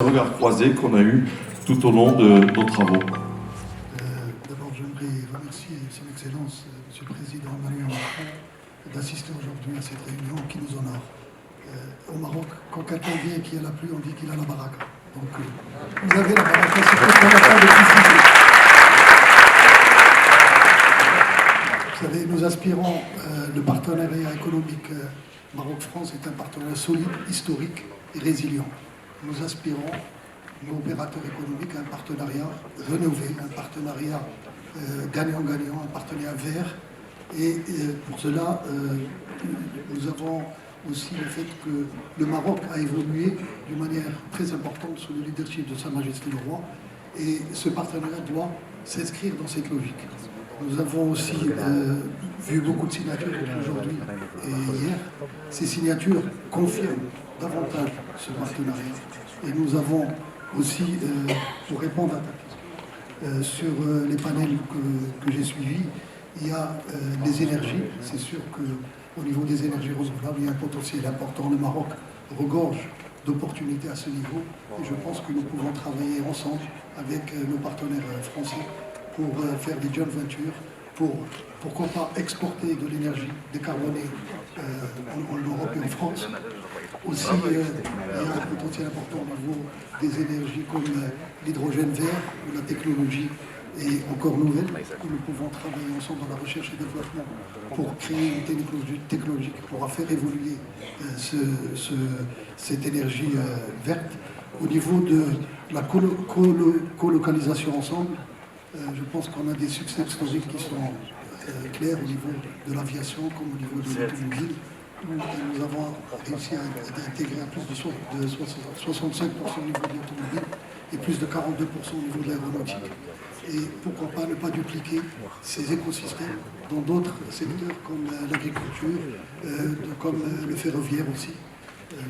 Regard croisé qu'on a eu tout au long de nos travaux. D'abord, j'aimerais remercier Son Excellence, Monsieur le Président Emmanuel Macron, d'assister aujourd'hui à cette réunion qui nous honore. Au Maroc, quand quelqu'un vient et qu'il y a la pluie, on dit qu'il a la baraka. Donc, vous avez la baraka, c'est tout ce qu'on attend depuis 6 jours. Vous savez, nous aspirons, le partenariat économique Maroc-France est un partenariat solide, historique et résilient. Nous aspirons, nous opérateurs économiques, à un partenariat rénové, un partenariat gagnant-gagnant, un partenariat vert. Et pour cela, nous avons aussi le fait que le Maroc a évolué d'une manière très importante sous le leadership de Sa Majesté le Roi. Et ce partenariat doit s'inscrire dans cette logique. Nous avons aussi vu beaucoup de signatures aujourd'hui et hier. Ces signatures confirment davantage ce partenariat. Et nous avons aussi, pour répondre à ta question, sur les panels que j'ai suivis, il y a les énergies. C'est sûr qu'au niveau des énergies renouvelables, il y a un potentiel important. Le Maroc regorge d'opportunités à ce niveau. Et je pense que nous pouvons travailler ensemble avec nos partenaires français pour faire des joint ventures, pourquoi pas exporter de l'énergie décarbonée en Europe et en France. Aussi, il y a un potentiel important au niveau des énergies comme l'hydrogène vert, ou la technologie est encore nouvelle, où nous pouvons travailler ensemble dans la recherche et développement pour créer une technologie qui pourra faire évoluer cette énergie verte. Au niveau de la colocalisation ensemble, je pense qu'on a des succès historiques qui sont clairs au niveau de l'aviation comme au niveau de l'automobile. Nous avons réussi à intégrer à plus de 65% au niveau de l'automobile et plus de 42% au niveau de l'aéronautique. Et pourquoi pas ne pas dupliquer ces écosystèmes dans d'autres secteurs comme l'agriculture, comme le ferroviaire aussi.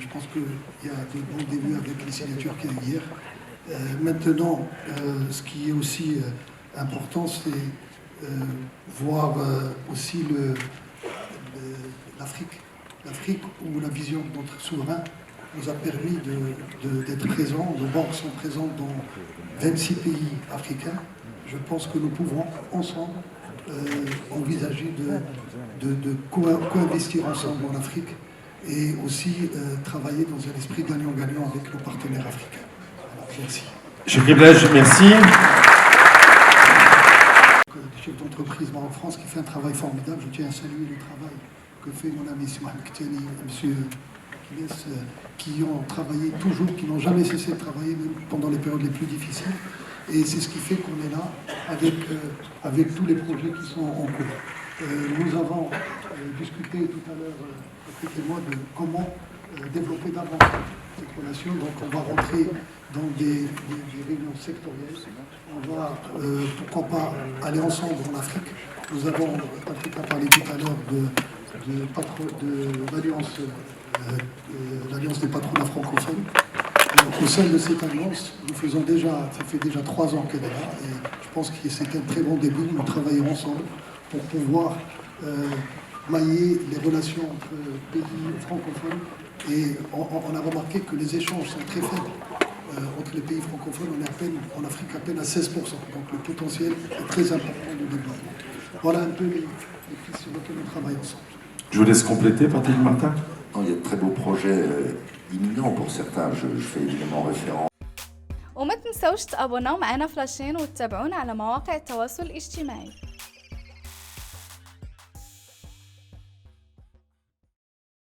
Je pense qu'il y a de bons débuts avec les signatures qu'il y a eu hier. Maintenant, ce qui est aussi important, c'est voir aussi l'Afrique. L'Afrique où la vision de notre souverain nous a permis d'être présents. Nos banques sont présentes dans 26 pays africains. Je pense que nous pouvons ensemble envisager de co-investir ensemble en Afrique et aussi travailler dans un esprit gagnant-gagnant avec nos partenaires africains. Alors, merci. Cheikh Riblej, merci. Le chef d'entreprise Maroc-France qui fait un travail formidable. Je tiens à saluer le travail que fait mon ami Ismaël Kteni et M. Kiles, qui ont travaillé toujours, qui n'ont jamais cessé de travailler, même pendant les périodes les plus difficiles. Et c'est ce qui fait qu'on est là avec tous les projets qui sont en cours. Nous avons discuté tout à l'heure, Patrick et moi, de comment développer davantage cette relation. Donc on va rentrer dans des réunions sectorielles. On va, pourquoi pas, aller ensemble en Afrique. Nous avons, Patrick a parlé tout à l'heure de l'Alliance des patronats francophones. Au sein de cette alliance, nous faisons déjà, ça fait déjà 3 ans qu'elle est là, et je pense que c'est un très bon début. Nous travaillons ensemble pour pouvoir mailler les relations entre pays francophones. Et on a remarqué que les échanges sont très faibles entre les pays francophones. On est en Afrique à peine à 16%. Donc le potentiel est très important de développement. Voilà un peu les pistes sur lesquelles on travaille ensemble. Je vous laisse compléter, Patrick Martin. Il y a de très beaux projets imminents pour certains. Je fais évidemment référence. وما تنسوش تابوناو معنا فلاشين وتتابعونا على مواقع التواصل الاجتماعي.